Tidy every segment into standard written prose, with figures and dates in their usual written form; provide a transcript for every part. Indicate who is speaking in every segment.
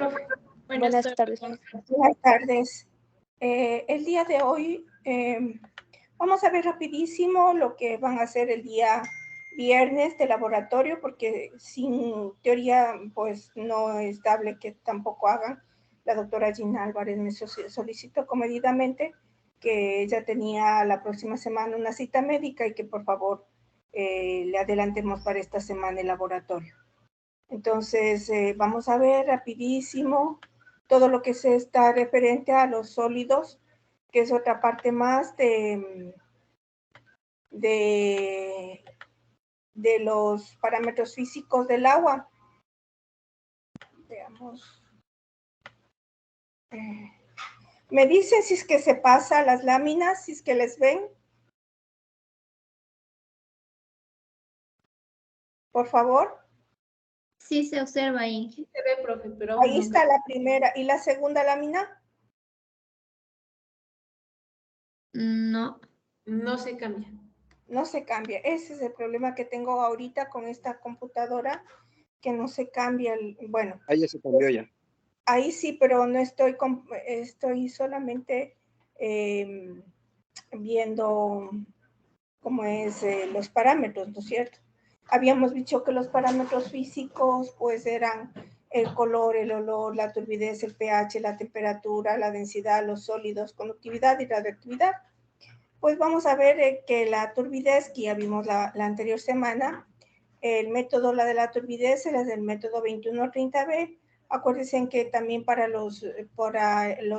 Speaker 1: Profe,
Speaker 2: Buenas tardes.
Speaker 3: Buenas tardes. El día de hoy vamos a ver rapidísimo lo que van a hacer el día viernes de laboratorio, porque sin teoría pues no es estable que tampoco hagan. La doctora Gina Álvarez me solicitó comedidamente que ella tenía la próxima semana una cita médica y que por favor le adelantemos para esta semana el laboratorio. Entonces vamos a ver rapidísimo todo lo que se está referente a los sólidos, que es otra parte más de los parámetros físicos del agua. Veamos. Me dicen si es que se pasa las láminas, si es que les ven. Por favor.
Speaker 2: Sí se observa ahí.
Speaker 1: Sí se ve, profe, pero
Speaker 3: ahí está la primera. ¿Y la segunda lámina?
Speaker 2: No.
Speaker 1: No se cambia.
Speaker 3: No se cambia. Ese es el problema que tengo ahorita con esta computadora, que no se cambia. Bueno.
Speaker 4: Ahí ya se cambió ya.
Speaker 3: Ahí sí, pero no estoy solamente viendo cómo es los parámetros, ¿no es cierto? Habíamos dicho que los parámetros físicos pues eran el color, el olor, la turbidez, el pH, la temperatura, la densidad, los sólidos, conductividad y radioactividad. Pues vamos a ver que la turbidez, que ya vimos la anterior semana, el método, la de la turbidez, es del método 2130B. Acuérdense que también para los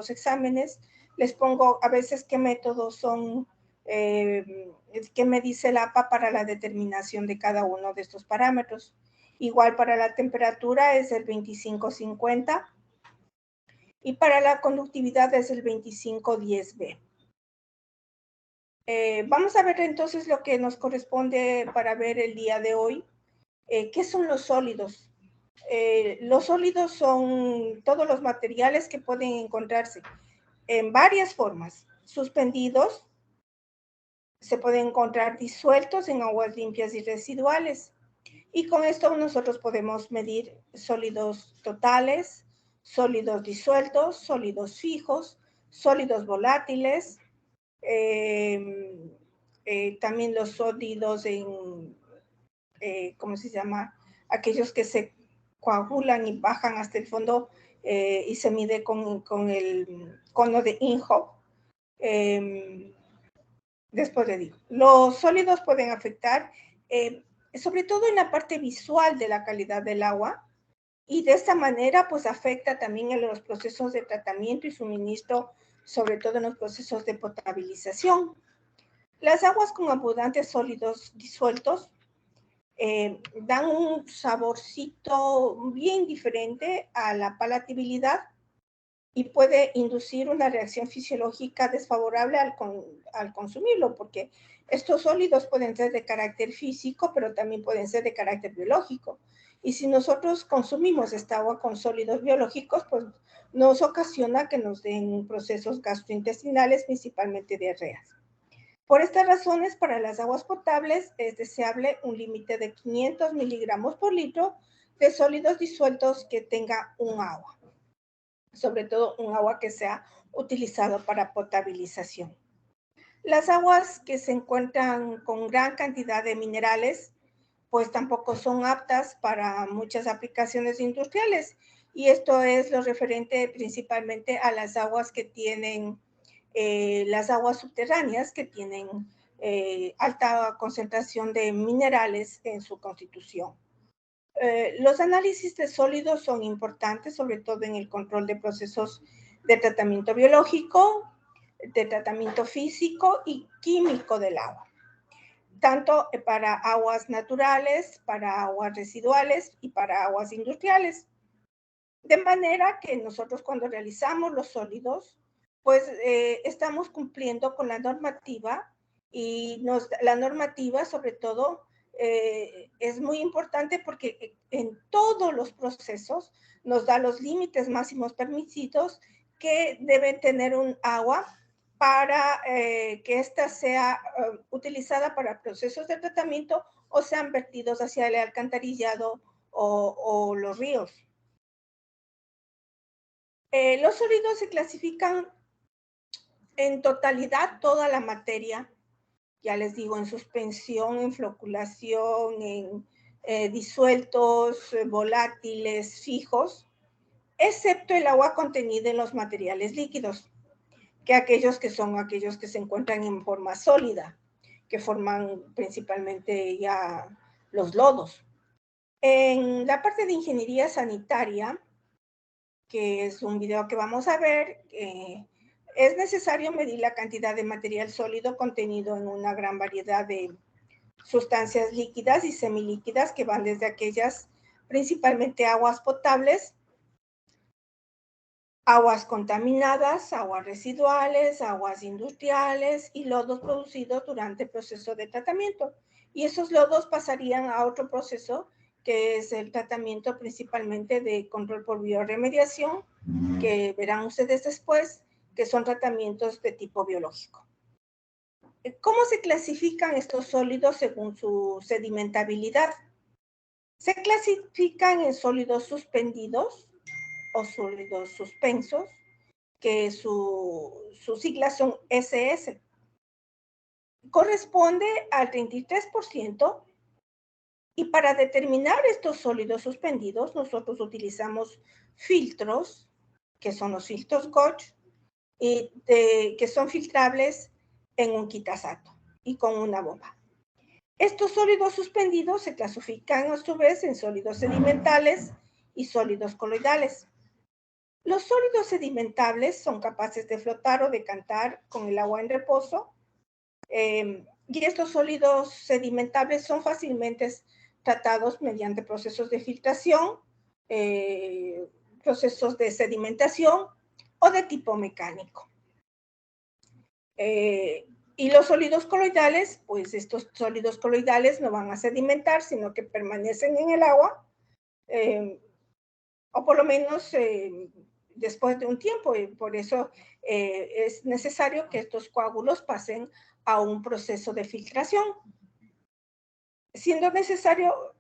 Speaker 3: exámenes les pongo a veces qué métodos son, qué me dice el APA para la determinación de cada uno de estos parámetros. Igual para la temperatura es el 2550 y para la conductividad es el 2510B. Vamos a ver entonces lo que nos corresponde para ver el día de hoy. ¿Qué son los sólidos? Los sólidos son todos los materiales que pueden encontrarse en varias formas. Suspendidos, se pueden encontrar disueltos en aguas limpias y residuales. Y con esto nosotros podemos medir sólidos totales, sólidos disueltos, sólidos fijos, sólidos volátiles, también los sólidos en, ¿cómo se llama? Aquellos que se coagulan y bajan hasta el fondo y se mide con el cono de Inhofe. Después le digo, los sólidos pueden afectar, sobre todo en la parte visual de la calidad del agua, y de esta manera pues afecta también en los procesos de tratamiento y suministro, sobre todo en los procesos de potabilización. Las aguas con abundantes sólidos disueltos dan un saborcito bien diferente a la palatabilidad y puede inducir una reacción fisiológica desfavorable al consumirlo, porque estos sólidos pueden ser de carácter físico, pero también pueden ser de carácter biológico. Y si nosotros consumimos esta agua con sólidos biológicos, pues nos ocasiona que nos den procesos gastrointestinales, principalmente diarreas. Por estas razones, para las aguas potables es deseable un límite de 500 miligramos por litro de sólidos disueltos que tenga un agua, sobre todo un agua que sea utilizado para potabilización. Las aguas que se encuentran con gran cantidad de minerales, pues tampoco son aptas para muchas aplicaciones industriales, y esto es lo referente principalmente a las aguas que tienen las aguas subterráneas, que tienen alta concentración de minerales en su constitución. Los análisis de sólidos son importantes, sobre todo en el control de procesos de tratamiento biológico, de tratamiento físico y químico del agua, tanto para aguas naturales, para aguas residuales y para aguas industriales. De manera que nosotros cuando realizamos los sólidos, pues estamos cumpliendo con la normativa, y la normativa sobre todo es muy importante porque en todos los procesos nos da los límites máximos permitidos que debe tener un agua para que ésta sea utilizada para procesos de tratamiento o sean vertidos hacia el alcantarillado o los ríos. Los sólidos se clasifican en totalidad toda la materia, ya les digo, en suspensión, en floculación, en disueltos, volátiles, fijos, excepto el agua contenida en los materiales líquidos, que aquellos que se encuentran en forma sólida, que forman principalmente ya los lodos. En la parte de ingeniería sanitaria, que es un video que vamos a ver, es necesario medir la cantidad de material sólido contenido en una gran variedad de sustancias líquidas y semilíquidas que van desde aquellas principalmente aguas potables, aguas contaminadas, aguas residuales, aguas industriales y lodos producidos durante el proceso de tratamiento. Y esos lodos pasarían a otro proceso que es el tratamiento principalmente de control por bioremediación, que verán ustedes después, que son tratamientos de tipo biológico. ¿Cómo se clasifican estos sólidos según su sedimentabilidad? Se clasifican en sólidos suspendidos o sólidos suspensos, que sus siglas son SS. Corresponde al 33%. Y para determinar estos sólidos suspendidos, nosotros utilizamos filtros, que son los filtros Koch, que son filtrables en un quitasato y con una bomba. Estos sólidos suspendidos se clasifican a su vez en sólidos sedimentales y sólidos coloidales. Los sólidos sedimentables son capaces de flotar o decantar con el agua en reposo, y estos sólidos sedimentables son fácilmente tratados mediante procesos de filtración, procesos de sedimentación o de tipo mecánico. Y los sólidos coloidales, pues estos sólidos coloidales no van a sedimentar, sino que permanecen en el agua, o por lo menos después de un tiempo, y por eso es necesario que estos coágulos pasen a un proceso de filtración. Siendo necesario,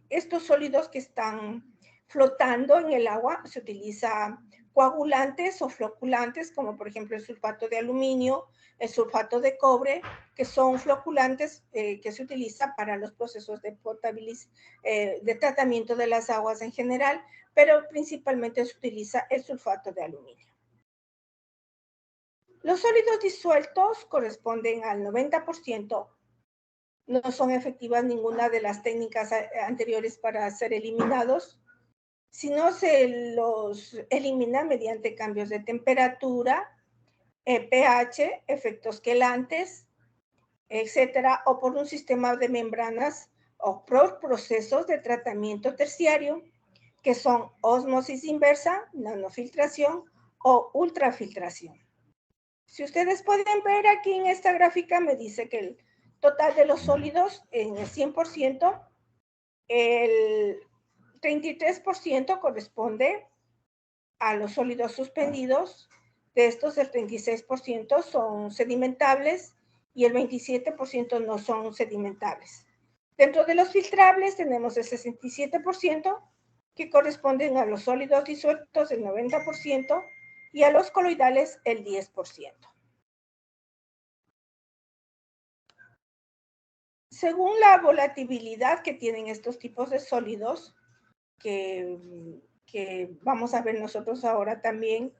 Speaker 3: estos sólidos que están flotando en el agua, se utiliza coagulantes o floculantes, como por ejemplo el sulfato de aluminio, el sulfato de cobre, que son floculantes que se utilizan para los procesos de de tratamiento de las aguas en general, pero principalmente se utiliza el sulfato de aluminio. Los sólidos disueltos corresponden al 90%. No son efectivas ninguna de las técnicas anteriores para ser eliminados, sino se los elimina mediante cambios de temperatura, pH, efectos quelantes, etcétera, o por un sistema de membranas o por procesos de tratamiento terciario, que son ósmosis inversa, nanofiltración o ultrafiltración. Si ustedes pueden ver aquí en esta gráfica, me dice que el total de los sólidos en el 100%, el 33% corresponde a los sólidos suspendidos. De estos, el 36% son sedimentables y el 27% no son sedimentables. Dentro de los filtrables tenemos el 67%, que corresponden a los sólidos disueltos, el 90%, y a los coloidales, el 10%. Según la volatilidad que tienen estos tipos de sólidos, que vamos a ver nosotros ahora también,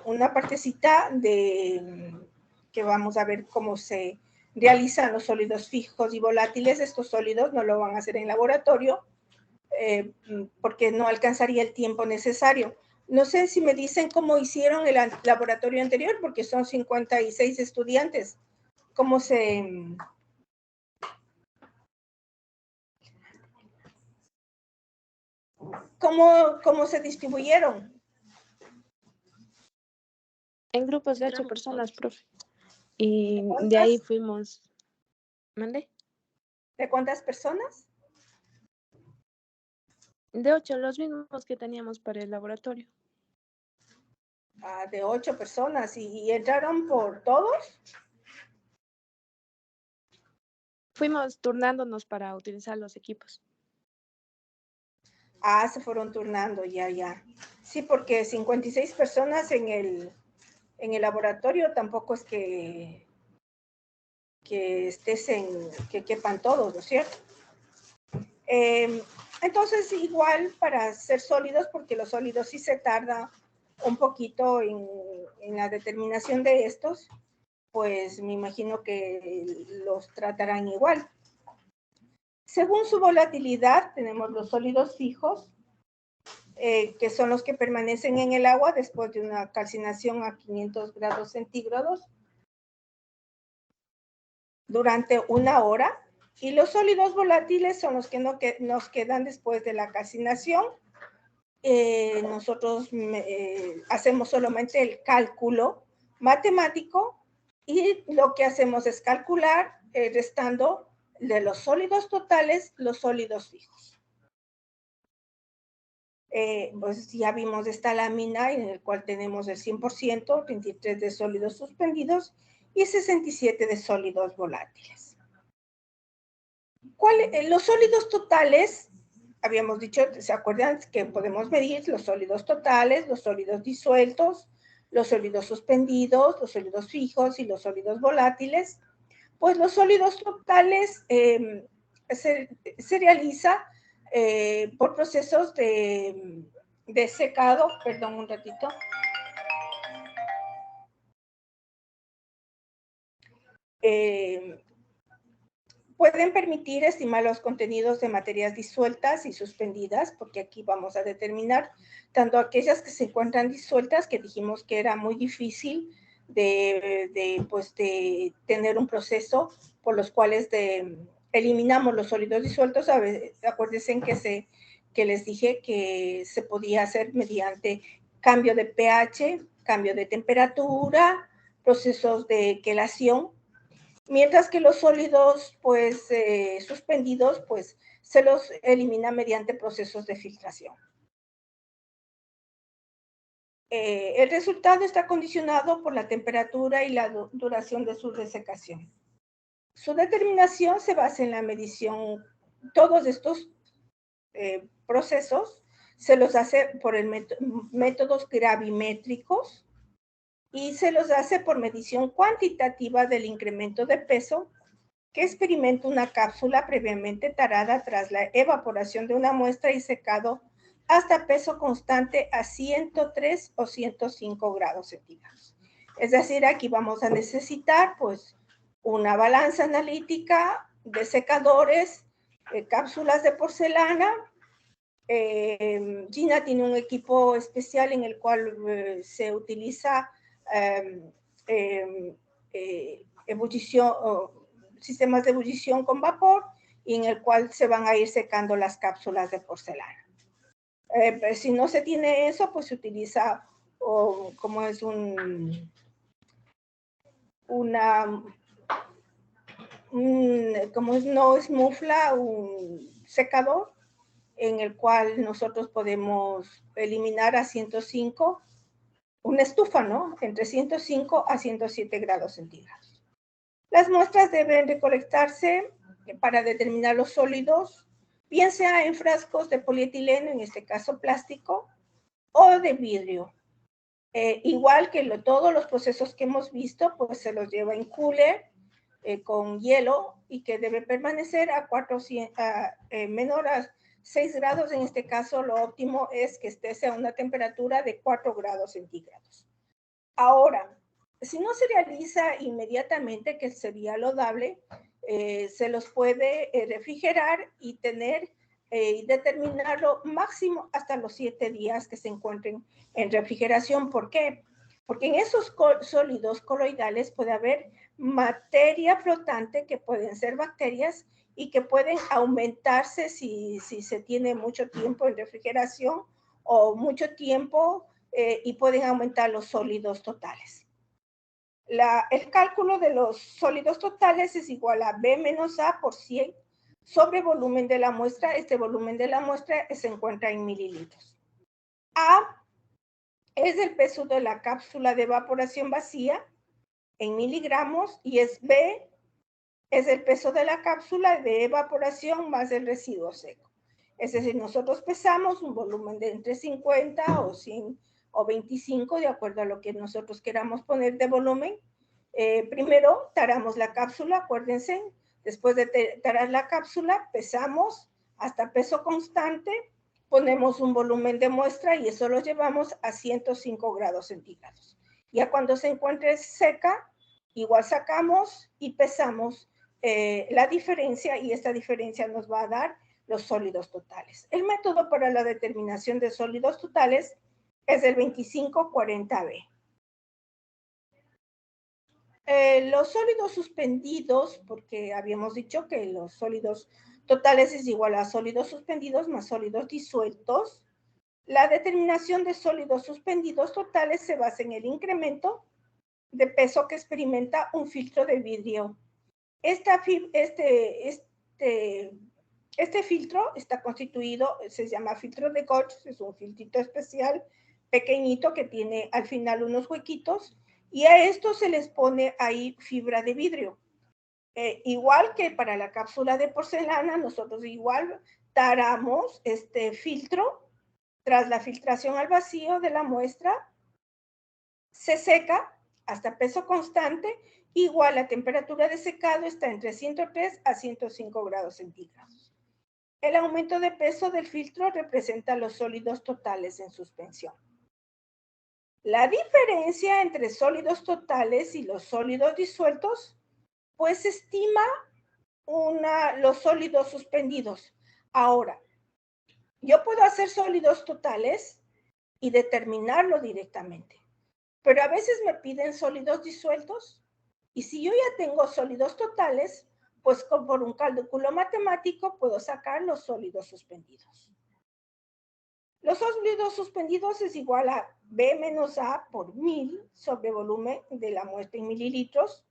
Speaker 3: una partecita que vamos a ver cómo se realizan los sólidos fijos y volátiles. Estos sólidos no lo van a hacer en laboratorio porque no alcanzaría el tiempo necesario. No sé si me dicen cómo hicieron el laboratorio anterior, porque son 56 estudiantes. ¿Cómo se distribuyeron?
Speaker 4: En grupos de 8 personas, profe. Y de ahí fuimos. ¿Mande?
Speaker 3: ¿De cuántas personas?
Speaker 4: De 8, los mismos que teníamos para el laboratorio.
Speaker 3: De 8 personas. ¿Y entraron por todos?
Speaker 4: Fuimos turnándonos para utilizar los equipos.
Speaker 3: Ah, se fueron turnando, ya. Sí, porque 56 personas en el laboratorio tampoco es que quepan todos, ¿no es cierto? Entonces, igual para ser sólidos, porque los sólidos sí se tarda un poquito en la determinación de estos, pues me imagino que los tratarán igual. Según su volatilidad, tenemos los sólidos fijos, que son los que permanecen en el agua después de una calcinación a 500 grados centígrados durante 1 hora. Y los sólidos volátiles son los que nos quedan después de la calcinación. Nosotros hacemos solamente el cálculo matemático y lo que hacemos es calcular restando de los sólidos totales los sólidos fijos. Pues ya vimos esta lámina en el cual tenemos el 100%, 23 de sólidos suspendidos y 67 de sólidos volátiles. Los sólidos totales, habíamos dicho, ¿se acuerdan que podemos medir los sólidos totales, los sólidos disueltos, los sólidos suspendidos, los sólidos fijos y los sólidos volátiles? Pues los sólidos totales se realiza por procesos de secado. Perdón un ratito. Pueden permitir estimar los contenidos de materias disueltas y suspendidas, porque aquí vamos a determinar tanto aquellas que se encuentran disueltas, que dijimos que era muy difícil de tener un proceso por los cuales eliminamos los sólidos disueltos. Acuérdense que les dije que se podía hacer mediante cambio de pH, cambio de temperatura, procesos de quelación. Mientras que los sólidos, pues, suspendidos, pues, se los elimina mediante procesos de filtración. El resultado está condicionado por la temperatura y la duración de su resecación. Su determinación se basa en la medición. Todos estos procesos se los hace por métodos gravimétricos y se los hace por medición cuantitativa del incremento de peso que experimenta una cápsula previamente tarada tras la evaporación de una muestra y secado hasta peso constante a 103 o 105 grados centígrados. Es decir, aquí vamos a necesitar pues una balanza analítica de secadores, cápsulas de porcelana. Gina tiene un equipo especial en el cual se utiliza ebullición, sistemas de ebullición con vapor, y en el cual se van a ir secando las cápsulas de porcelana. Si no se tiene eso, pues se utiliza como es no es mufla, un secador en el cual nosotros podemos eliminar a 105, una estufa, ¿no? Entre 105 a 107 grados centígrados. Las muestras deben recolectarse para determinar los sólidos, bien sea en frascos de polietileno, en este caso plástico, o de vidrio. Igual que todos los procesos que hemos visto, pues se los lleva en cooler con hielo y que debe permanecer a menor a 6 grados. En este caso, lo óptimo es que esté a una temperatura de 4 grados centígrados. Ahora, si no se realiza inmediatamente, que sería lodable, se los puede refrigerar y tener y determinarlo máximo hasta los 7 días que se encuentren en refrigeración. ¿Por qué? Porque en esos sólidos coloidales puede haber materia flotante que pueden ser bacterias y que pueden aumentarse si se tiene mucho tiempo en refrigeración o mucho tiempo y pueden aumentar los sólidos totales. El cálculo de los sólidos totales es igual a B menos A por 100 sobre volumen de la muestra. Este volumen de la muestra se encuentra en mililitros. A es el peso de la cápsula de evaporación vacía en miligramos y es B es el peso de la cápsula de evaporación más el residuo seco. Es decir, nosotros pesamos un volumen de entre 50 o 100 o 25, de acuerdo a lo que nosotros queramos poner de volumen. Primero taramos la cápsula, acuérdense, después de tarar la cápsula, pesamos hasta peso constante, ponemos un volumen de muestra y eso lo llevamos a 105 grados centígrados. Ya cuando se encuentre seca, igual sacamos y pesamos la diferencia, y esta diferencia nos va a dar los sólidos totales. El método para la determinación de sólidos totales es el 2540B. Los sólidos suspendidos, porque habíamos dicho que los sólidos totales es igual a sólidos suspendidos más sólidos disueltos. La determinación de sólidos suspendidos totales se basa en el incremento de peso que experimenta un filtro de vidrio. Este filtro está constituido, se llama filtro de Koch, es un filtrito especial pequeñito que tiene al final unos huequitos, y a esto se les pone ahí fibra de vidrio. Igual que para la cápsula de porcelana, nosotros igual taramos este filtro. Tras la filtración al vacío de la muestra, se seca hasta peso constante, igual la temperatura de secado está entre 103 a 105 grados centígrados. El aumento de peso del filtro representa los sólidos totales en suspensión. La diferencia entre sólidos totales y los sólidos disueltos, pues estima los sólidos suspendidos. Ahora, yo puedo hacer sólidos totales y determinarlo directamente, pero a veces me piden sólidos disueltos, y si yo ya tengo sólidos totales, pues por un cálculo matemático puedo sacar los sólidos suspendidos. Los sólidos suspendidos es igual a B menos A por 1000 sobre volumen de la muestra en mililitros,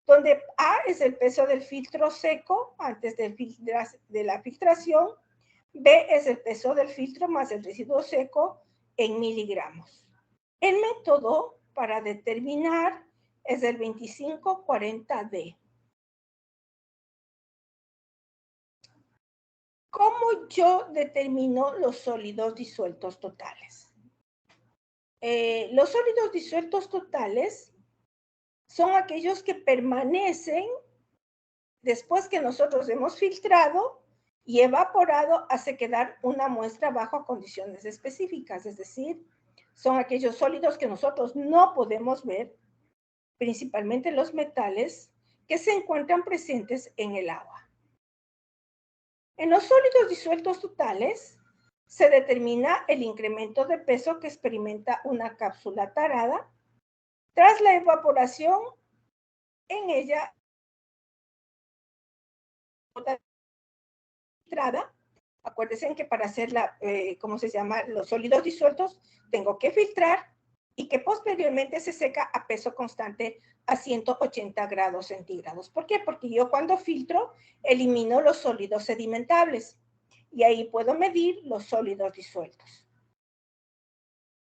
Speaker 3: donde A es el peso del filtro seco antes de la filtración, B es el peso del filtro más el residuo seco en miligramos. El método para determinar es el 2540D. ¿Cómo yo determino los sólidos disueltos totales? Los sólidos disueltos totales son aquellos que permanecen después que nosotros hemos filtrado y evaporado hasta quedar una muestra bajo condiciones específicas, es decir, son aquellos sólidos que nosotros no podemos ver, principalmente los metales, que se encuentran presentes en el agua. En los sólidos disueltos totales se determina el incremento de peso que experimenta una cápsula tarada tras la evaporación en ella filtrada. Acuérdense que para hacer los sólidos disueltos, tengo que filtrar y que posteriormente se seca a peso constante a 180 grados centígrados. ¿Por qué? Porque yo cuando filtro elimino los sólidos sedimentables y ahí puedo medir los sólidos disueltos.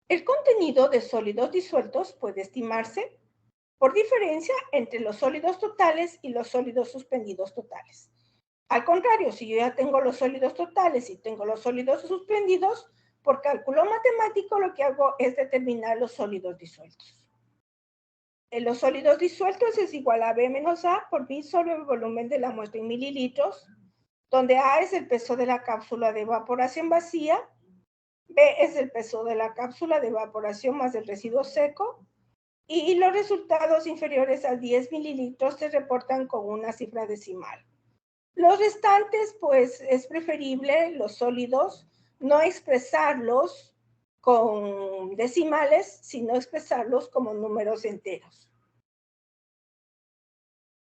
Speaker 3: El contenido de sólidos disueltos puede estimarse por diferencia entre los sólidos totales y los sólidos suspendidos totales. Al contrario, si yo ya tengo los sólidos totales y tengo los sólidos suspendidos, por cálculo matemático lo que hago es determinar los sólidos disueltos. Los sólidos disueltos es igual a B menos A por B sobre el volumen de la muestra en mililitros, donde A es el peso de la cápsula de evaporación vacía, B es el peso de la cápsula de evaporación más el residuo seco, y los resultados inferiores a 10 mililitros se reportan con una cifra decimal. Los restantes, pues es preferible los sólidos no expresarlos con decimales, sino expresarlos como números enteros.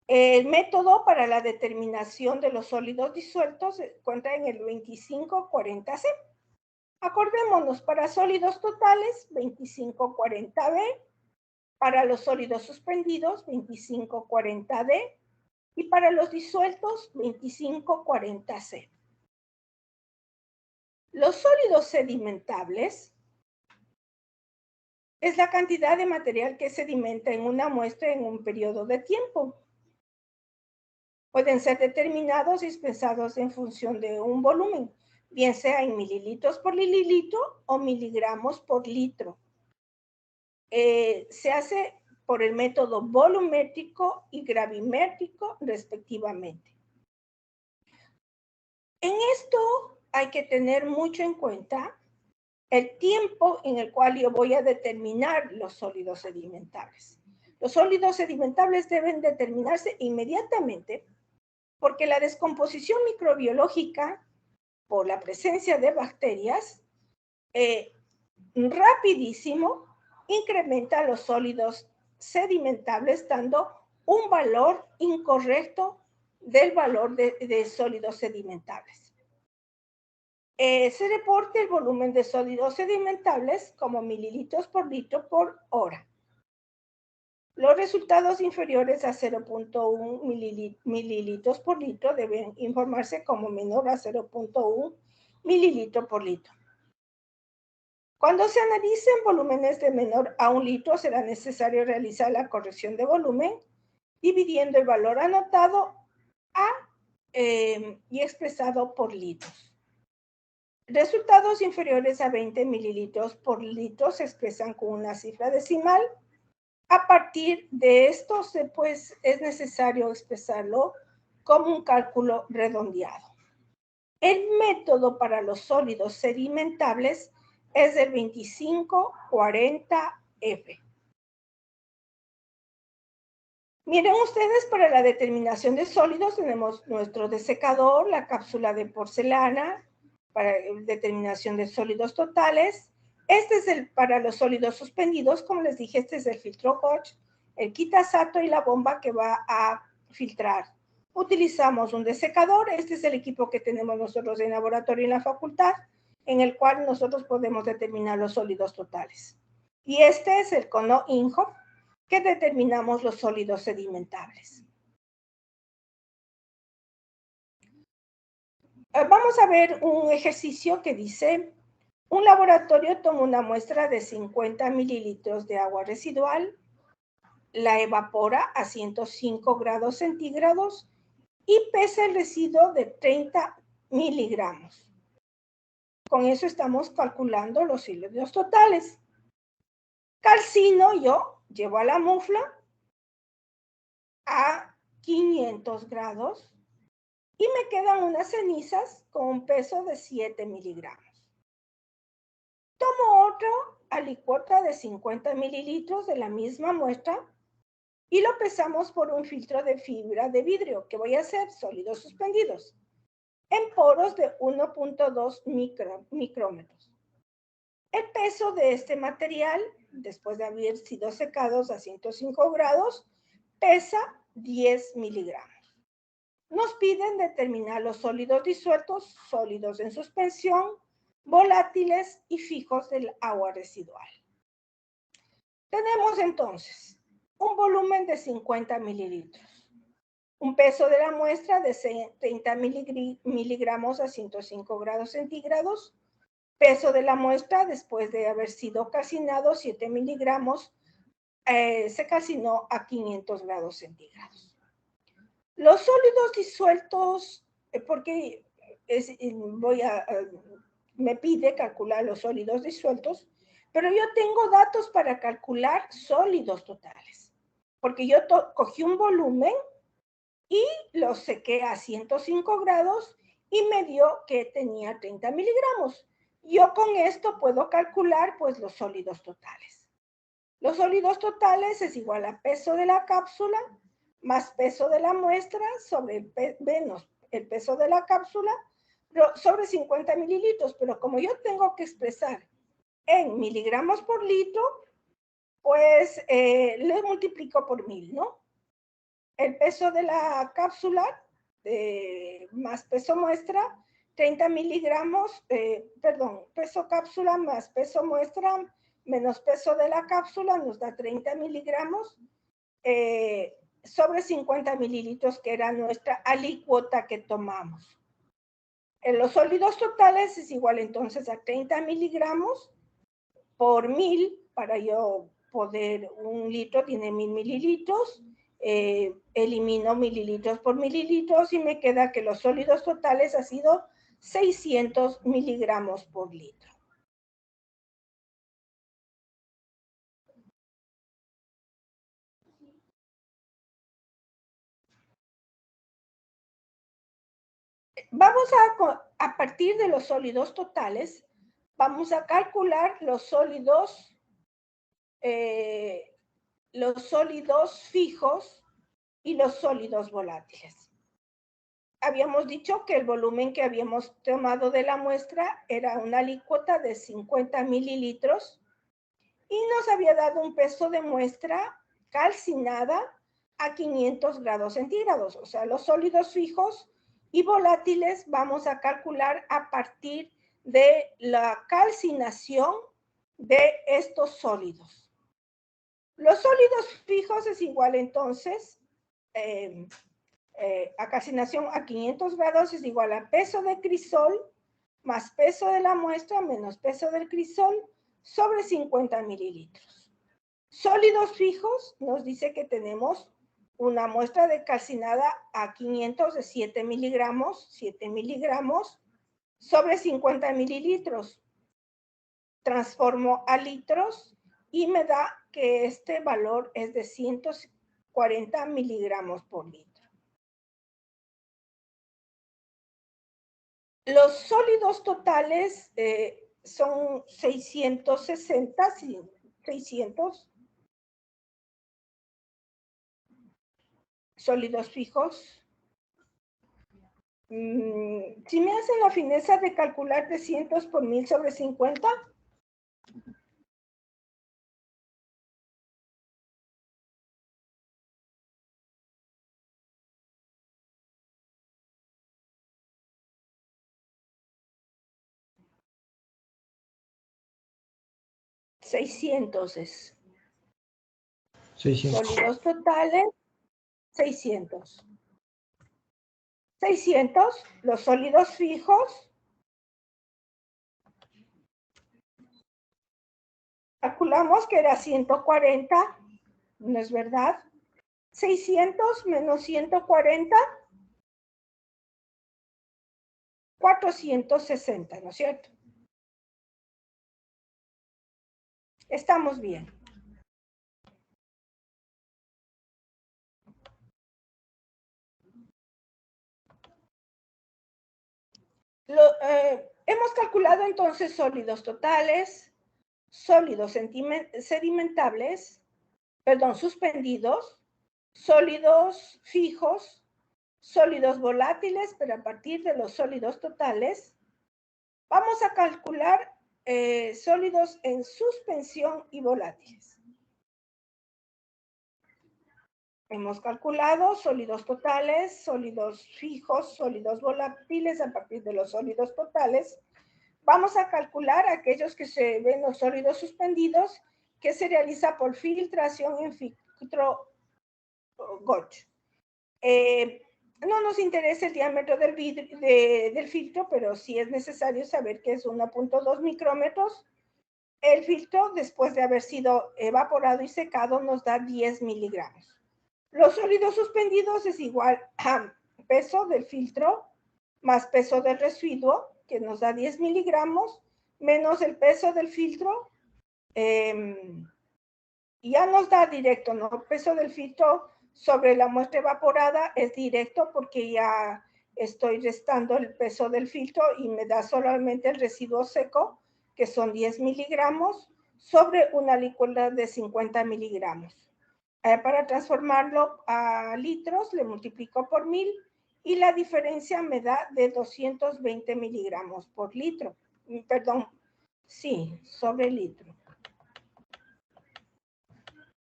Speaker 3: El método para la determinación de los sólidos disueltos se encuentra en el 2540C. Acordémonos, para sólidos totales, 2540B, para los sólidos suspendidos, 2540D, y para los disueltos, 2540C. Los sólidos sedimentables es la cantidad de material que sedimenta en una muestra en un periodo de tiempo. Pueden ser determinados y expresados en función de un volumen, bien sea en mililitros por mililitro o miligramos por litro. Se hace por el método volumétrico y gravimétrico, respectivamente. En esto hay que tener mucho en cuenta el tiempo en el cual yo voy a determinar los sólidos sedimentables. Los sólidos sedimentables deben determinarse inmediatamente porque la descomposición microbiológica por la presencia de bacterias rapidísimo incrementa los sólidos sedimentables dando un valor incorrecto del valor de sólidos sedimentables. Se reporta el volumen de sólidos sedimentables como mililitros por litro por hora. Los resultados inferiores a 0.1 mililitros por litro deben informarse como menor a 0.1 mililitro por litro. Cuando se analicen volúmenes de menor a 1 litro, será necesario realizar la corrección de volumen, dividiendo el valor anotado y expresado por litros. Resultados inferiores a 20 mililitros por litro se expresan con una cifra decimal. A partir de esto, pues, es necesario expresarlo como un cálculo redondeado. El método para los sólidos sedimentables es el 2540F. Miren ustedes, para la determinación de sólidos tenemos nuestro desecador, la cápsula de porcelana, para determinación de sólidos totales. Este es para los sólidos suspendidos, como les dije, este es el filtro Koch, el Kitasato y la bomba que va a filtrar. Utilizamos un desecador, este es el equipo que tenemos nosotros en laboratorio en la facultad, en el cual nosotros podemos determinar los sólidos totales. Y este es el cono Inhofe, que determinamos los sólidos sedimentables. Vamos a ver un ejercicio que dice, un laboratorio toma una muestra de 50 mililitros de agua residual, la evapora a 105 grados centígrados y pesa el residuo de 30 miligramos. Con eso estamos calculando los sólidos totales. Calcino yo, llevo a la mufla a 500 grados y me quedan unas cenizas con un peso de 7 miligramos. Tomo otro alicuota de 50 mililitros de la misma muestra y lo pesamos por un filtro de fibra de vidrio, que voy a hacer sólidos suspendidos, en poros de 1.2 micrómetros. El peso de este material, después de haber sido secados a 105 grados, pesa 10 miligramos. Nos piden determinar los sólidos disueltos, sólidos en suspensión, volátiles y fijos del agua residual. Tenemos entonces un volumen de 50 mililitros, un peso de la muestra de 30 miligramos a 105 grados centígrados, peso de la muestra después de haber sido calcinado 7 miligramos, se calcinó a 500 grados centígrados. Los sólidos disueltos, porque me pide calcular los sólidos disueltos, pero yo tengo datos para calcular sólidos totales, porque yo cogí un volumen y lo sequé a 105 grados y me dio que tenía 30 miligramos. Yo con esto puedo calcular pues los sólidos totales. Los sólidos totales es igual a peso de la cápsula más peso de la muestra sobre menos el peso de la cápsula sobre 50 mililitros. Pero como yo tengo que expresar en miligramos por litro, pues le multiplico por 1000, ¿no? El peso de la cápsula más peso muestra, 30 miligramos, peso cápsula más peso muestra menos peso de la cápsula nos da 30 miligramos sobre 50 mililitros, que era nuestra alícuota que tomamos. En los sólidos totales es igual entonces a 30 miligramos por 1000, para yo poder, un litro tiene 1000 mililitros, elimino mililitros por mililitros y me queda que los sólidos totales han sido 600 miligramos por litro. Vamos a partir de los sólidos totales, vamos a calcular los sólidos fijos y los sólidos volátiles. Habíamos dicho que el volumen que habíamos tomado de la muestra era una alícuota de 50 mililitros y nos había dado un peso de muestra calcinada a 500 grados centígrados. O sea, los sólidos fijos y volátiles vamos a calcular a partir de la calcinación de estos sólidos. Los sólidos fijos es igual entonces, a calcinación a 500 grados es igual a peso de crisol más peso de la muestra menos peso del crisol sobre 50 mililitros. Sólidos fijos nos dice que tenemos una muestra de calcinada a 500 de 7 miligramos sobre 50 mililitros. Transformo a litros y me da que este valor es de 140 miligramos por litro. Los sólidos totales son 660, 600 sólidos fijos. Si me hacen la fineza de calcular 300 por 1000 sobre 50. Es 600. Sólidos totales, 600. 600, los sólidos fijos. Calculamos que era 140, ¿no es verdad? 600 menos 140, 460, ¿no es cierto? Estamos bien. Hemos calculado entonces sólidos totales, sólidos sedimentables, suspendidos, sólidos fijos, sólidos volátiles, pero a partir de los sólidos totales, vamos a calcular sólidos en suspensión y volátiles. Hemos calculado sólidos totales, sólidos fijos, sólidos volátiles a partir de los sólidos totales. Vamos a calcular aquellos que se ven los sólidos suspendidos, que se realiza por filtración en filtro Gotch. No nos interesa el diámetro del filtro, pero sí es necesario saber que es 1.2 micrómetros. El filtro, después de haber sido evaporado y secado, nos da 10 miligramos. Los sólidos suspendidos es igual a peso del filtro más peso del residuo, que nos da 10 miligramos, menos el peso del filtro, ya nos da directo, ¿no? El peso del filtro sobre la muestra evaporada es directo porque ya estoy restando el peso del filtro y me da solamente el residuo seco, que son 10 miligramos, sobre una alícuota de 50 miligramos. Para transformarlo a litros, le multiplico por 1000 y la diferencia me da de 220 miligramos por litro. Perdón, sí, sobre litro.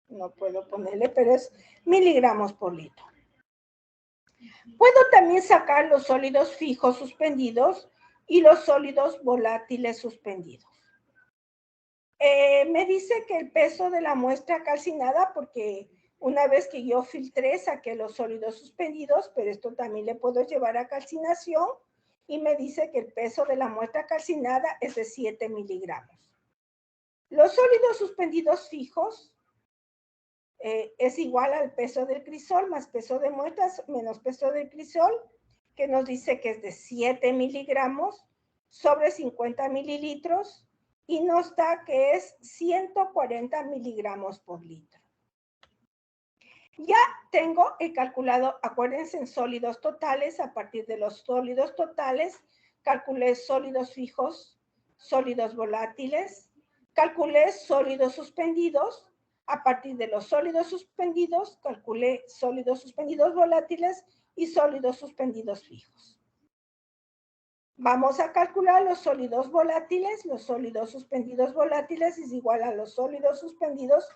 Speaker 3: No puedo ponerle, pero es miligramos por litro. Puedo también sacar los sólidos fijos suspendidos y los sólidos volátiles suspendidos. Me dice que el peso de la muestra calcinada, porque una vez que yo filtré, saqué los sólidos suspendidos, pero esto también le puedo llevar a calcinación, y me dice que el peso de la muestra calcinada es de 7 miligramos. Los sólidos suspendidos fijos es igual al peso del crisol más peso de muestras menos peso del crisol, que nos dice que es de 7 miligramos sobre 50 mililitros y nos da que es 140 miligramos por litro. Ya tengo el calculado, acuérdense, en sólidos totales. A partir de los sólidos totales, calculé sólidos fijos, sólidos volátiles, calculé sólidos suspendidos. A partir de los sólidos suspendidos, calculé sólidos suspendidos volátiles y sólidos suspendidos fijos. Vamos a calcular los sólidos volátiles. Los sólidos suspendidos volátiles es igual a los sólidos suspendidos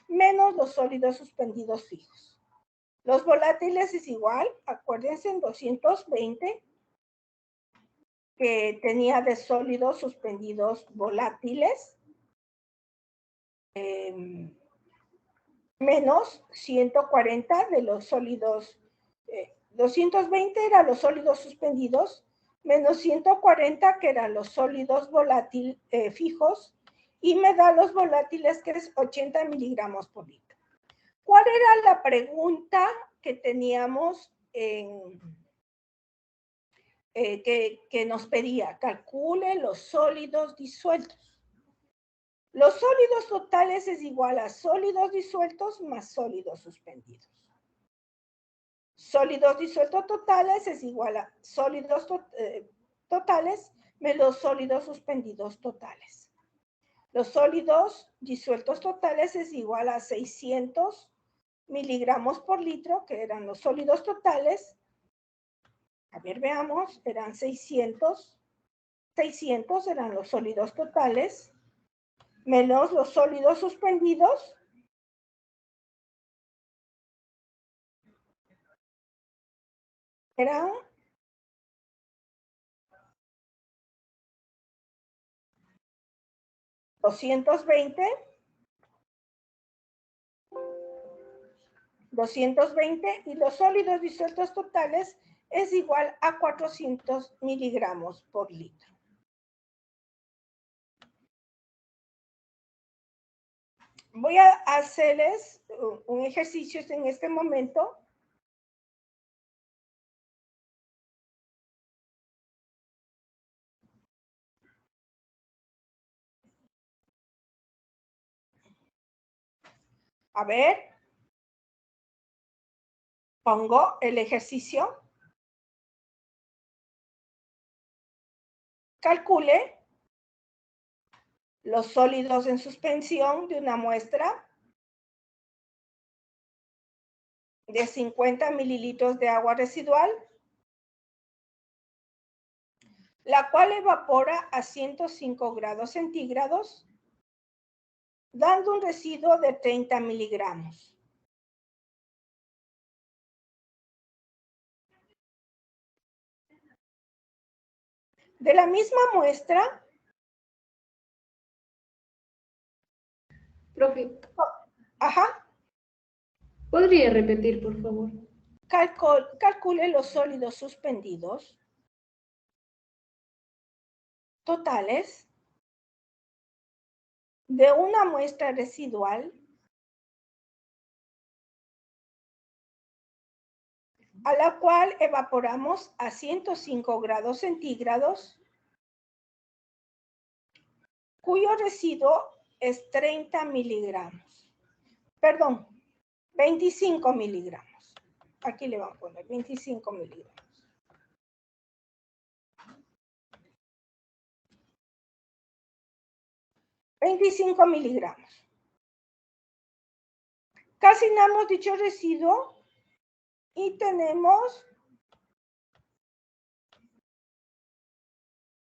Speaker 3: menos los sólidos suspendidos fijos. Los volátiles es igual, acuérdense, en 220, que tenía de sólidos suspendidos volátiles, menos 140 de los sólidos, 220 eran los sólidos suspendidos, menos 140 que eran los sólidos volátiles fijos, y me da los volátiles que es 80 miligramos por litro. ¿Cuál era la pregunta que teníamos que nos pedía? Calcule los sólidos disueltos. Los sólidos totales es igual a sólidos disueltos más sólidos suspendidos. Sólidos disueltos totales es igual a sólidos totales menos sólidos suspendidos totales. Los sólidos disueltos totales es igual a 600 miligramos por litro, que eran los sólidos totales. A ver, veamos, eran 600 eran los sólidos totales, menos los sólidos suspendidos. Eran 220 y los sólidos disueltos totales es igual a 400 miligramos por litro. Voy a hacerles un ejercicio en este momento. A ver, pongo el ejercicio. Calcule los sólidos en suspensión de una muestra de 50 mililitros de agua residual, la cual evapora a 105 grados centígrados, dando un residuo de 30 miligramos. De la misma muestra,
Speaker 1: Profe,
Speaker 3: ajá,
Speaker 1: ¿podría repetir, por favor?
Speaker 3: calcule los sólidos suspendidos totales de una muestra residual a la cual evaporamos a 105 grados centígrados, cuyo residuo es 30 miligramos. Perdón, 25 miligramos. Aquí le van a poner 25 miligramos. $25 miligramos. Calcinamos dicho residuo y tenemos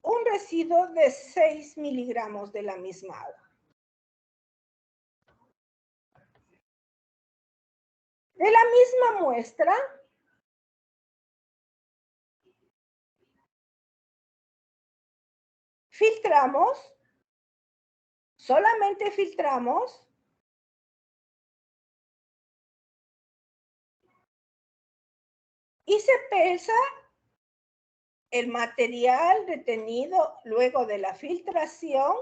Speaker 3: un residuo de 6 miligramos de la misma agua. De la misma muestra, filtramos, solamente filtramos y se pesa el material retenido luego de la filtración,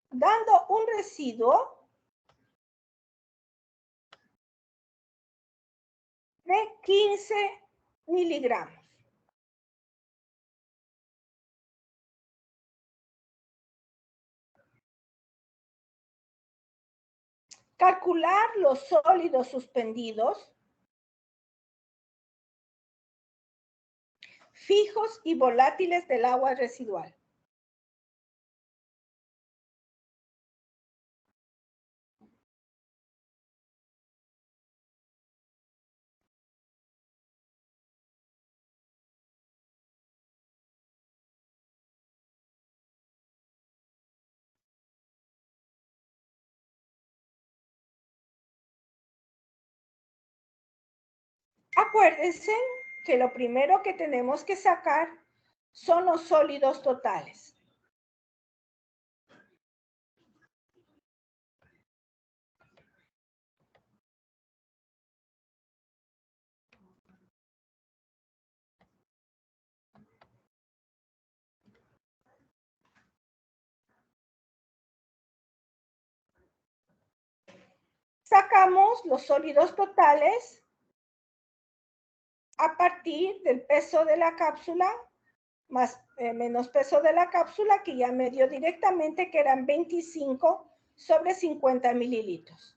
Speaker 3: dando un residuo de 15 miligramos. Calcular los sólidos suspendidos, fijos y volátiles del agua residual. Acuérdense que lo primero que tenemos que sacar son los sólidos totales. Sacamos los sólidos totales a partir del peso de la cápsula más menos peso de la cápsula, que ya me dio directamente que eran 25 sobre 50 mililitros.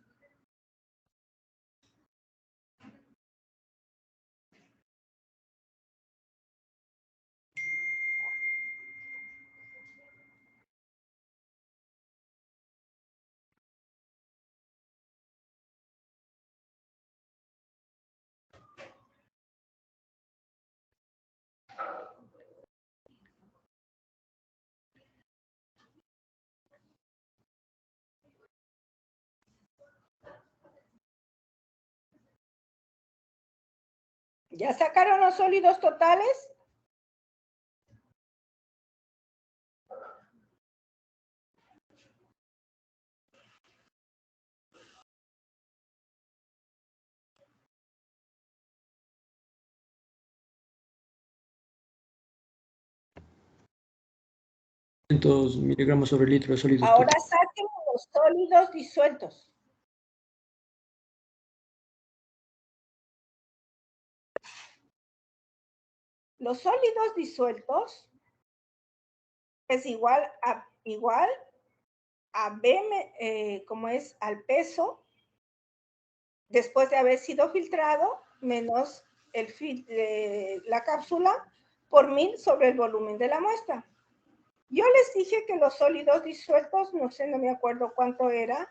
Speaker 3: ¿Ya sacaron los sólidos totales?
Speaker 5: Miligramos sobre litro de sólido.
Speaker 3: Ahora saquen los sólidos disueltos. Los sólidos disueltos es igual a B, como es al peso, después de haber sido filtrado, menos la cápsula, por 1000 sobre el volumen de la muestra. Yo les dije que los sólidos disueltos, no sé, no me acuerdo cuánto era,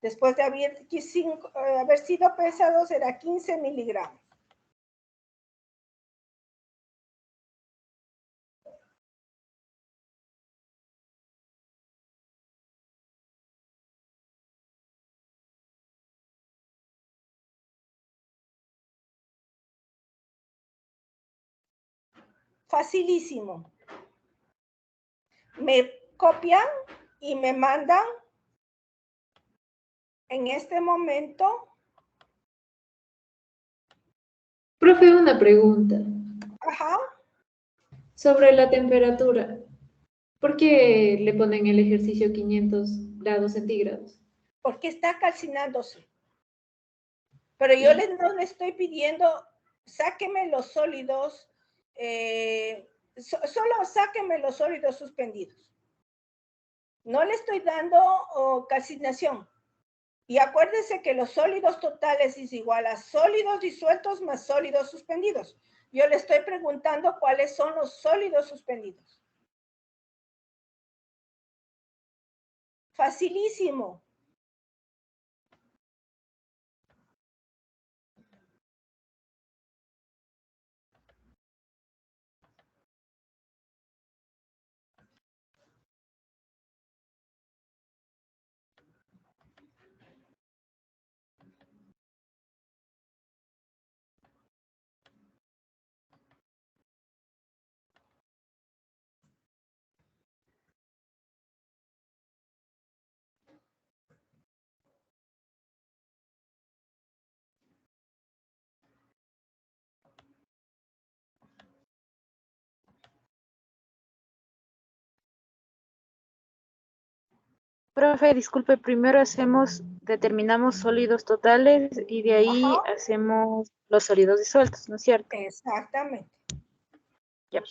Speaker 3: después de haber sido pesados, era 15 miligramos. Facilísimo. Me copian y me mandan en este momento.
Speaker 1: Profe, una pregunta.
Speaker 3: Ajá.
Speaker 1: Sobre la temperatura. ¿Por qué le ponen el ejercicio 500 grados centígrados?
Speaker 3: Porque está calcinándose. Pero yo no le estoy pidiendo, sáqueme los sólidos, solo sáqueme los sólidos suspendidos. No le estoy dando calcinación. Y acuérdense que los sólidos totales es igual a sólidos disueltos más sólidos suspendidos. Yo le estoy preguntando cuáles son los sólidos suspendidos. Facilísimo.
Speaker 4: Profe, disculpe, primero determinamos sólidos totales y de ahí
Speaker 3: Ajá.
Speaker 4: hacemos los sólidos disueltos, ¿no es cierto?
Speaker 3: Exactamente.
Speaker 4: Ya.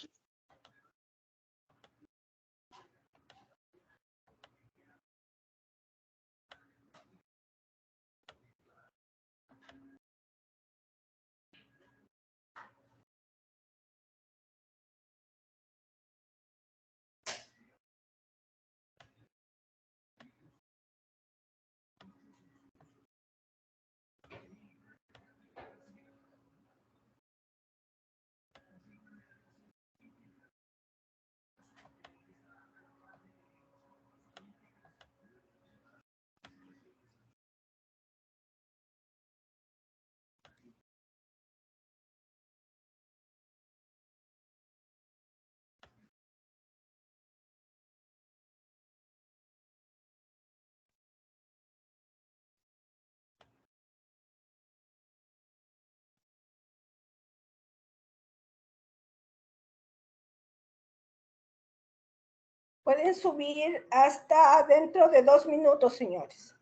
Speaker 3: Pueden subir hasta dentro de 2 minutos, señores.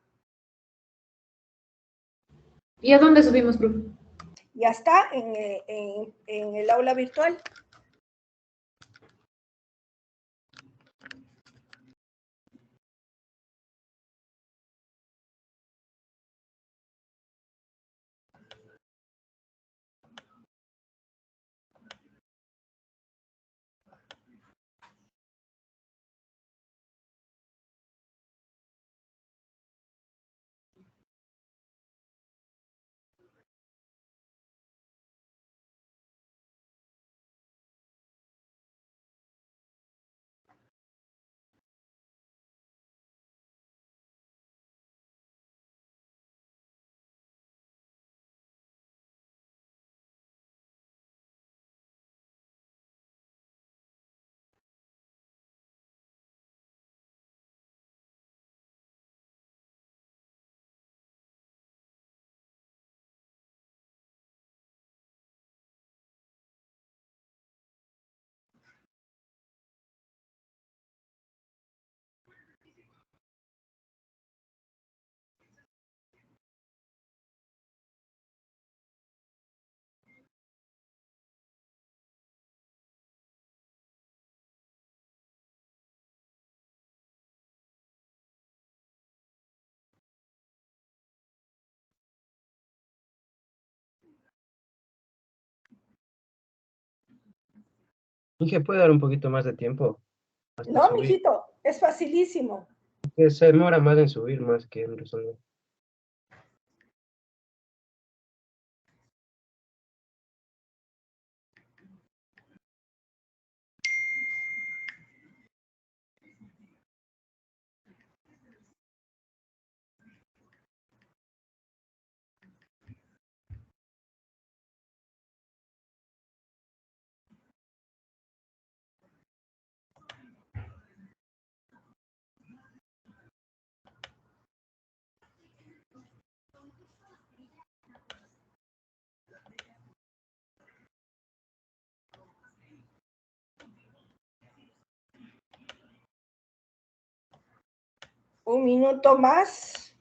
Speaker 1: ¿Y a dónde subimos, profe?
Speaker 3: Ya está en el aula virtual.
Speaker 6: Inge, ¿puede dar un poquito más de tiempo hasta
Speaker 3: No,
Speaker 6: subir?
Speaker 3: mijito, es facilísimo.
Speaker 6: Que se demora más en subir más que en resolver.
Speaker 3: Un minuto más.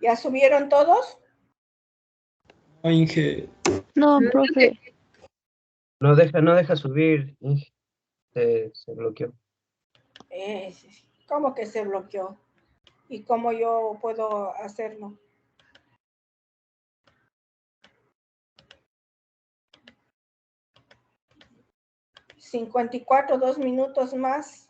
Speaker 3: ¿Ya subieron todos?
Speaker 5: No, Inge,
Speaker 4: No, profe,
Speaker 6: No deja subir, Inge. Se bloqueó.
Speaker 3: ¿Cómo que se bloqueó? ¿Y cómo yo puedo hacerlo? 54, 2 minutos más.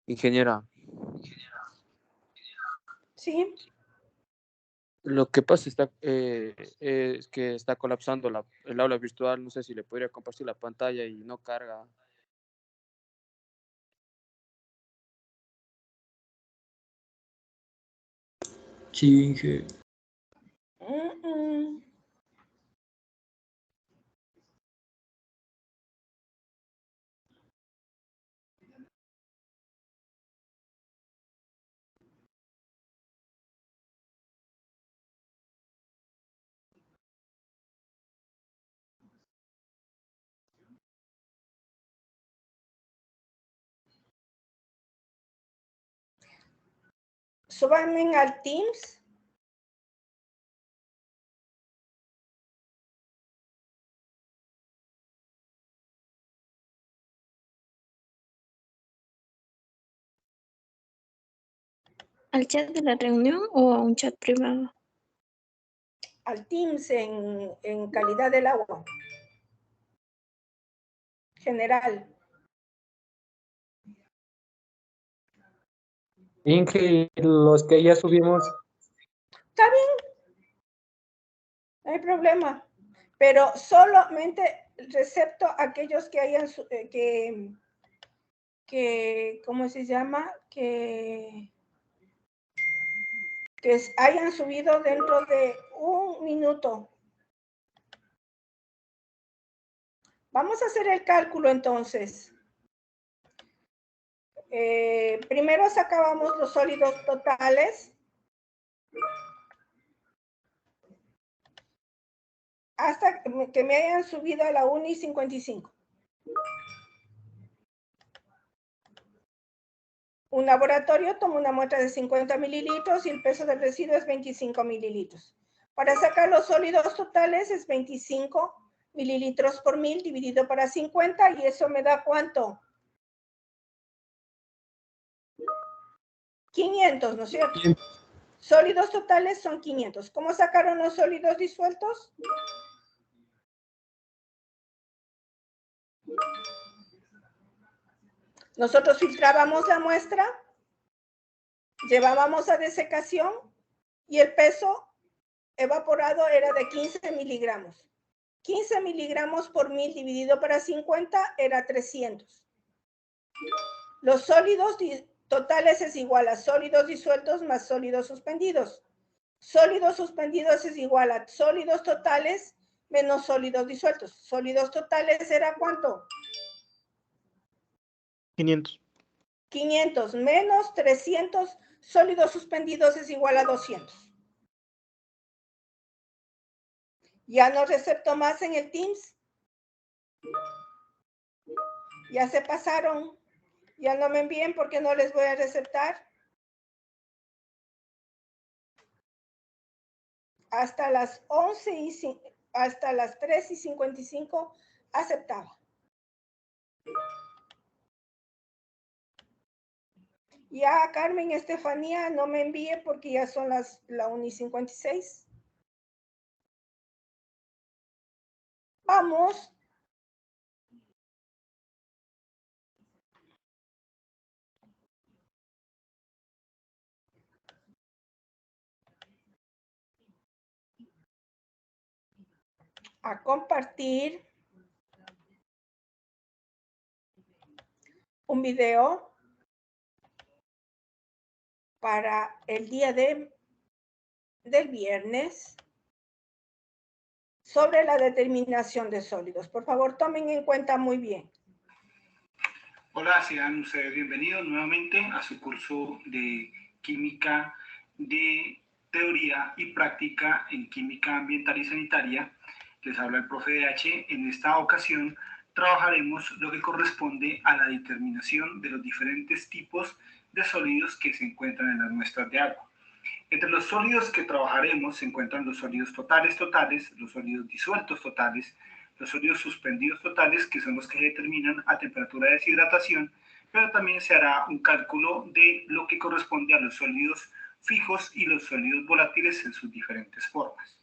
Speaker 7: Ingeniera,
Speaker 3: ¿Sí?
Speaker 7: lo que pasa es que está colapsando el aula virtual. No sé si le podría compartir la pantalla y no carga.
Speaker 5: Sí, Inge.
Speaker 3: Mm. Súbanme al Teams.
Speaker 2: ¿Al chat de la reunión o a un chat privado?
Speaker 3: Al Teams en calidad del agua. General.
Speaker 6: Inge, los que ya subimos.
Speaker 3: Está bien. No hay problema. Pero solamente recepto aquellos que hayan, ¿cómo se llama? Que hayan subido dentro de 1 minuto. Vamos a hacer el cálculo entonces. Primero sacábamos los sólidos totales. Hasta que me hayan subido a la 1:55. Un laboratorio toma una muestra de 50 mililitros y el peso del residuo es 25 mililitros. Para sacar los sólidos totales es 25 mililitros por 1000 dividido para 50 y eso me da ¿cuánto? 500, ¿no es cierto? Sólidos totales son 500. ¿Cómo sacaron los sólidos disueltos? Nosotros filtrábamos la muestra, llevábamos a desecación y el peso evaporado era de 15 miligramos. 15 miligramos por 1000 dividido para 50 era 300. Los sólidos totales es igual a sólidos disueltos más sólidos suspendidos. Sólidos suspendidos es igual a sólidos totales menos sólidos disueltos. Sólidos totales era ¿cuánto?
Speaker 6: 500.
Speaker 3: 500 menos 300 sólidos suspendidos es igual a 200. ¿Ya no recepto más en el Teams? ¿Ya se pasaron? ¿Ya no me envíen porque no les voy a receptar? Hasta las 11 hasta las 3:55 aceptaba. Ya Carmen Estefanía no me envíe porque ya son la 1:56. Vamos. A compartir un video para el día del viernes sobre la determinación de sólidos. Por favor, tomen en cuenta muy bien.
Speaker 8: Hola, sean ustedes bienvenidos nuevamente a su curso de Química de Teoría y Práctica en Química Ambiental y Sanitaria. Les habla el profe DH. En esta ocasión trabajaremos lo que corresponde a la determinación de los diferentes tipos de sólidos que se encuentran en las muestras de agua. Entre los sólidos que trabajaremos se encuentran los sólidos totales, los sólidos disueltos totales, los sólidos suspendidos totales, que son los que se determinan a temperatura de deshidratación, pero también se hará un cálculo de lo que corresponde a los sólidos fijos y los sólidos volátiles en sus diferentes formas.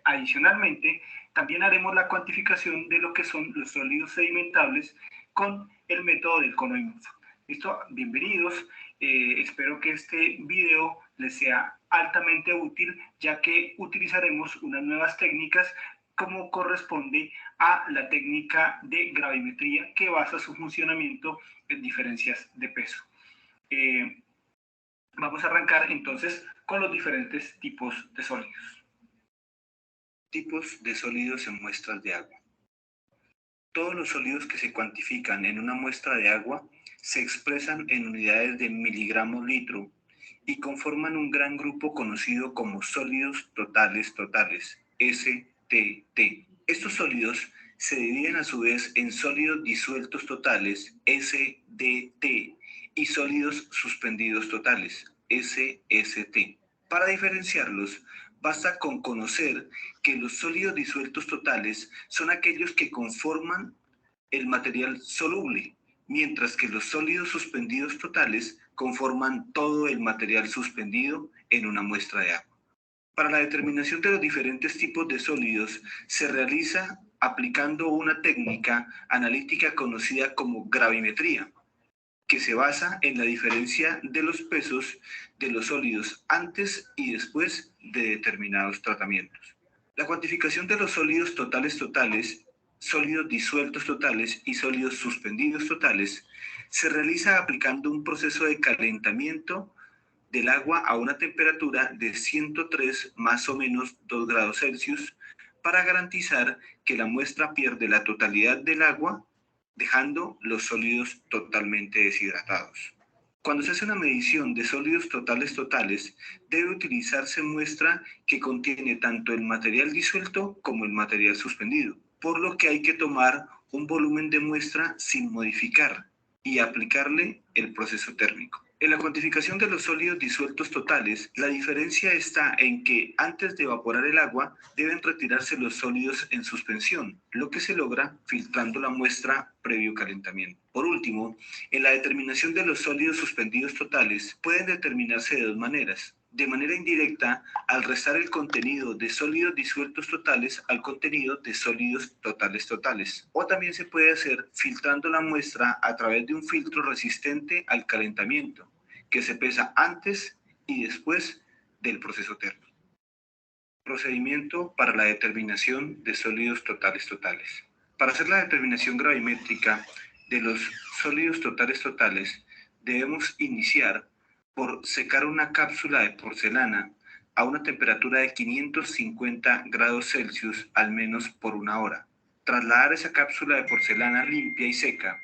Speaker 8: Adicionalmente, también haremos la cuantificación de lo que son los sólidos sedimentables con el método del cono y mufa. ¿Listo? Bienvenidos. Espero que este video les sea altamente útil, ya que utilizaremos unas nuevas técnicas como corresponde a la técnica de gravimetría que basa su funcionamiento en diferencias de peso. Vamos a arrancar entonces con los diferentes tipos de sólidos. Tipos de sólidos en muestras de agua. Todos los sólidos que se cuantifican en una muestra de agua se expresan en unidades de miligramos litro y conforman un gran grupo conocido como sólidos totales totales, STT. Estos sólidos se dividen a su vez en sólidos disueltos totales, SDT, y sólidos suspendidos totales, SST. Para diferenciarlos, basta con conocer que los sólidos disueltos totales son aquellos que conforman el material soluble, mientras que los sólidos suspendidos totales conforman todo el material suspendido en una muestra de agua. Para la determinación de los diferentes tipos de sólidos se realiza aplicando una técnica analítica conocida como gravimetría, que se basa en la diferencia de los pesos de los sólidos antes y después de determinados tratamientos. La cuantificación de los sólidos totales totales, sólidos disueltos totales y sólidos suspendidos totales se realiza aplicando un proceso de calentamiento del agua a una temperatura de 103 más o menos 2 grados Celsius para garantizar que la muestra pierde la totalidad del agua, dejando los sólidos totalmente deshidratados. Cuando se hace una medición de sólidos totales totales, debe utilizarse muestra que contiene tanto el material disuelto como el material suspendido, por lo que hay que tomar un volumen de muestra sin modificar y aplicarle el proceso térmico. En la cuantificación de los sólidos disueltos totales, la diferencia está en que antes de evaporar el agua deben retirarse los sólidos en suspensión, lo que se logra filtrando la muestra previo calentamiento. Por último, en la determinación de los sólidos suspendidos totales pueden determinarse de dos maneras. De manera indirecta, al restar el contenido de sólidos disueltos totales al contenido de sólidos totales totales. O también se puede hacer filtrando la muestra a través de un filtro resistente al calentamiento, que se pesa antes y después del proceso térmico. Procedimiento para la determinación de sólidos totales totales. Para hacer la determinación gravimétrica de los sólidos totales totales, debemos iniciar por secar una cápsula de porcelana a una temperatura de 550 grados Celsius al menos por 1 hora. Trasladar esa cápsula de porcelana limpia y seca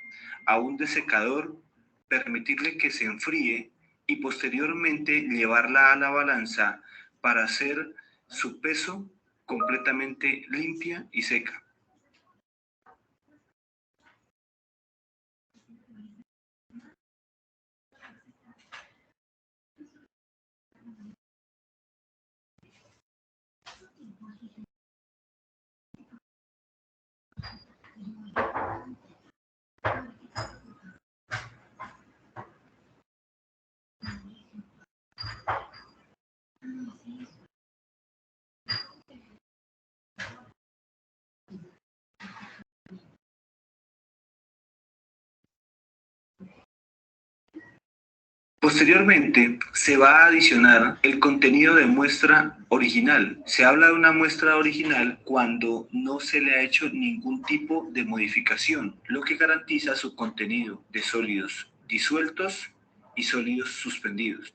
Speaker 8: a un desecador, permitirle que se enfríe y posteriormente llevarla a la balanza para hacer su peso completamente limpia y seca. Posteriormente, se va a adicionar el contenido de muestra original. Se habla de una muestra original cuando no se le ha hecho ningún tipo de modificación, lo que garantiza su contenido de sólidos disueltos y sólidos suspendidos.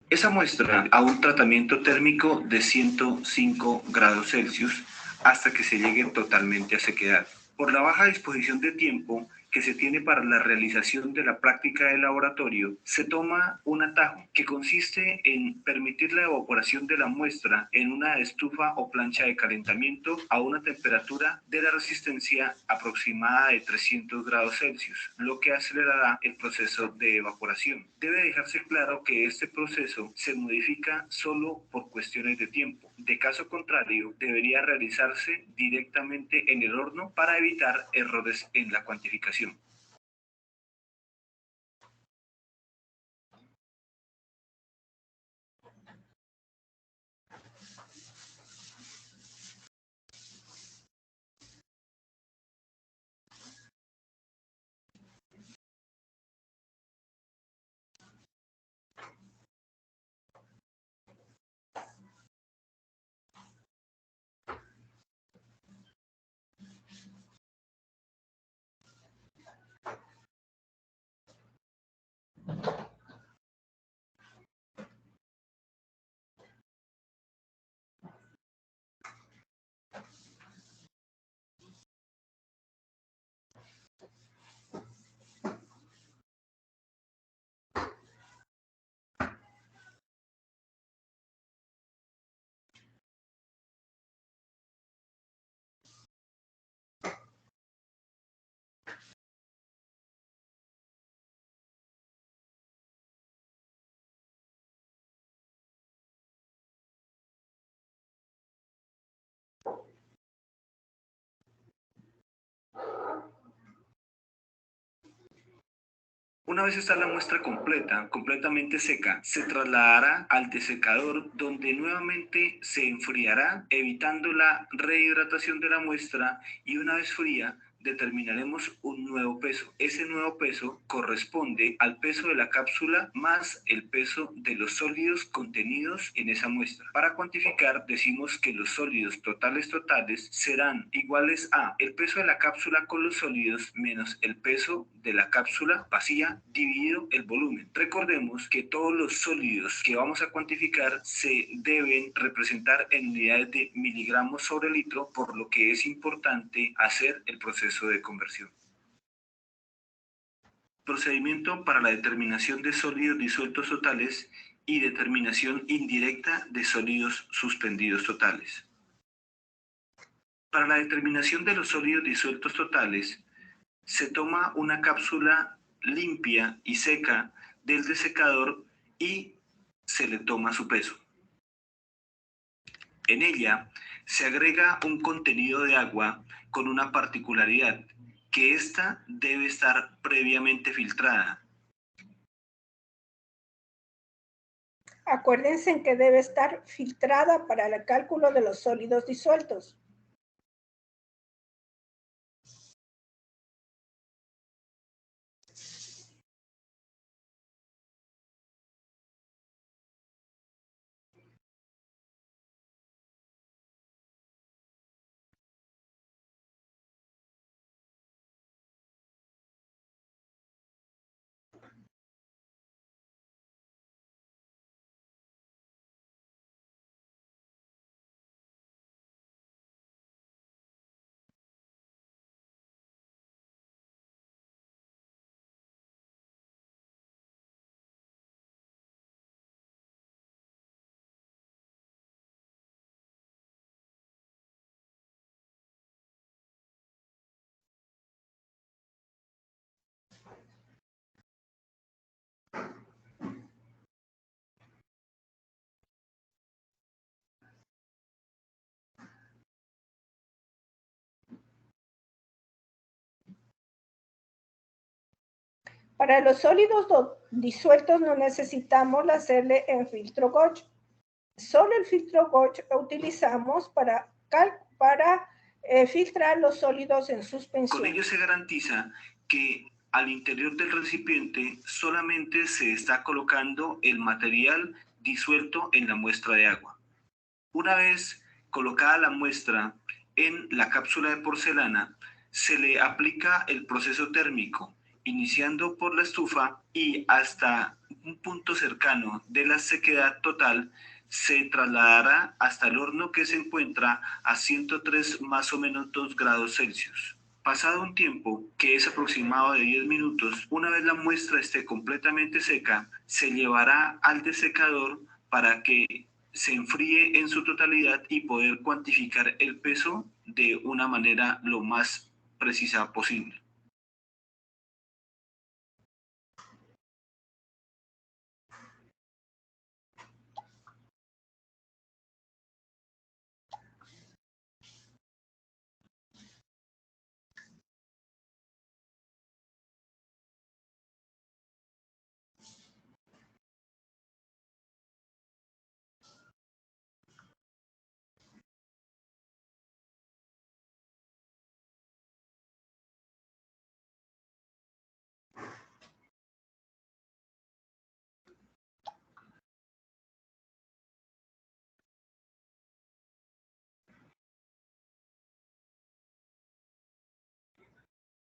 Speaker 8: Esa muestra a un tratamiento térmico de 105 grados Celsius hasta que se llegue totalmente a sequedad. Por la baja disposición de tiempo que se tiene para la realización de la práctica de laboratorio, se toma un atajo que consiste en permitir la evaporación de la muestra en una estufa o plancha de calentamiento a una temperatura de la resistencia aproximada de 300 grados Celsius, lo que acelerará el proceso de evaporación. Debe dejarse claro que este proceso se modifica solo por cuestiones de tiempo. De caso contrario, debería realizarse directamente en el horno para evitar errores en la cuantificación. Una vez está la muestra completamente seca, se trasladará al desecador donde nuevamente se enfriará, evitando la rehidratación de la muestra, y una vez fría, determinaremos un nuevo peso. Ese nuevo peso corresponde al peso de la cápsula más el peso de los sólidos contenidos en esa muestra. Para cuantificar, decimos que los sólidos totales serán iguales a el peso de la cápsula con los sólidos menos el peso de la cápsula vacía dividido el volumen. Recordemos que todos los sólidos que vamos a cuantificar se deben representar en unidades de miligramos sobre litro, por lo que es importante hacer el proceso de conversión. Procedimiento para la determinación de sólidos disueltos totales y determinación indirecta de sólidos suspendidos totales. Para la determinación de los sólidos disueltos totales, se toma una cápsula limpia y seca del desecador y se le toma su peso. En ella se agrega un contenido de agua con una particularidad, que ésta debe estar previamente filtrada.
Speaker 3: Acuérdense en que debe estar filtrada para el cálculo de los sólidos disueltos. Para los sólidos disueltos no necesitamos hacerle en filtro Gauch. Solo el filtro Gauch utilizamos para filtrar los sólidos en suspensión.
Speaker 8: Con ello se garantiza que al interior del recipiente solamente se está colocando el material disuelto en la muestra de agua. Una vez colocada la muestra en la cápsula de porcelana, se le aplica el proceso térmico iniciando por la estufa y hasta un punto cercano de la sequedad total, se trasladará hasta el horno que se encuentra a 103 más o menos 2 grados Celsius. Pasado un tiempo, que es aproximado de 10 minutos, una vez la muestra esté completamente seca, se llevará al desecador para que se enfríe en su totalidad y poder cuantificar el peso de una manera lo más precisa posible.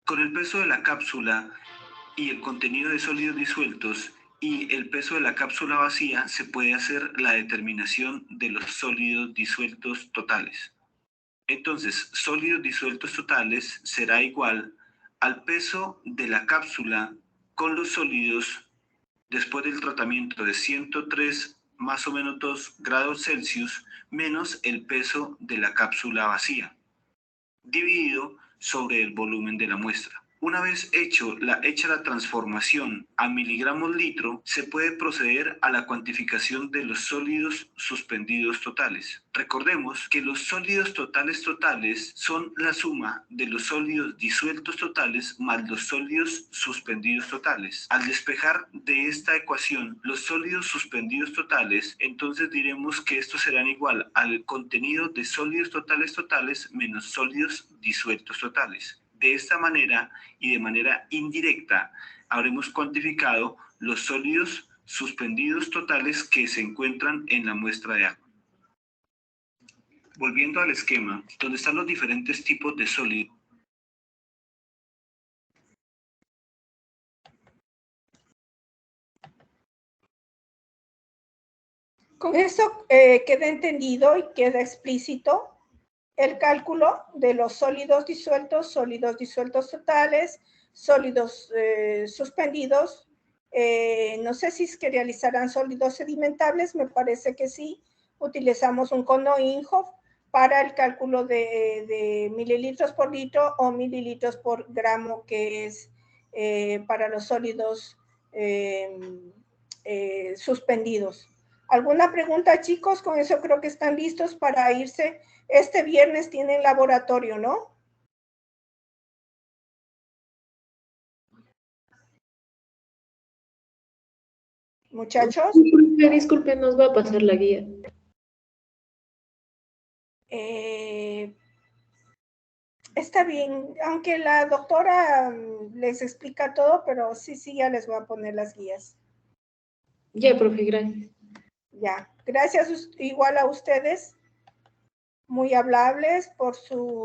Speaker 8: Con el peso de la cápsula y el contenido de sólidos disueltos y el peso de la cápsula vacía, se puede hacer la determinación de los sólidos disueltos totales. Entonces, sólidos disueltos totales será igual al peso de la cápsula con los sólidos después del tratamiento de 103 más o menos 2 grados Celsius menos el peso de la cápsula vacía, dividido sobre el volumen de la muestra. Una vez hecha la transformación a miligramos litro, se puede proceder a la cuantificación de los sólidos suspendidos totales. Recordemos que los sólidos totales son la suma de los sólidos disueltos totales más los sólidos suspendidos totales. Al despejar de esta ecuación los sólidos suspendidos totales, entonces diremos que estos serán igual al contenido de sólidos totales menos sólidos disueltos totales. De esta manera y de manera indirecta habremos cuantificado los sólidos suspendidos totales que se encuentran en la muestra de agua. Volviendo al esquema, donde están los diferentes tipos de sólidos.
Speaker 3: Con esto queda entendido y queda explícito el cálculo de los sólidos disueltos totales, sólidos suspendidos. No sé si es que realizarán sólidos sedimentables, me parece que sí. Utilizamos un cono Inhofe para el cálculo de mililitros por litro o mililitros por gramo, que es para los sólidos suspendidos. ¿Alguna pregunta, chicos? Con eso creo que están listos para irse. Este viernes tienen laboratorio, ¿no? Muchachos.
Speaker 1: Disculpe, nos va a pasar la guía.
Speaker 3: Está bien, aunque la doctora les explica todo, pero sí, ya les voy a poner las guías.
Speaker 1: Ya, profe, gracias.
Speaker 3: Ya, gracias igual a ustedes, muy amables por su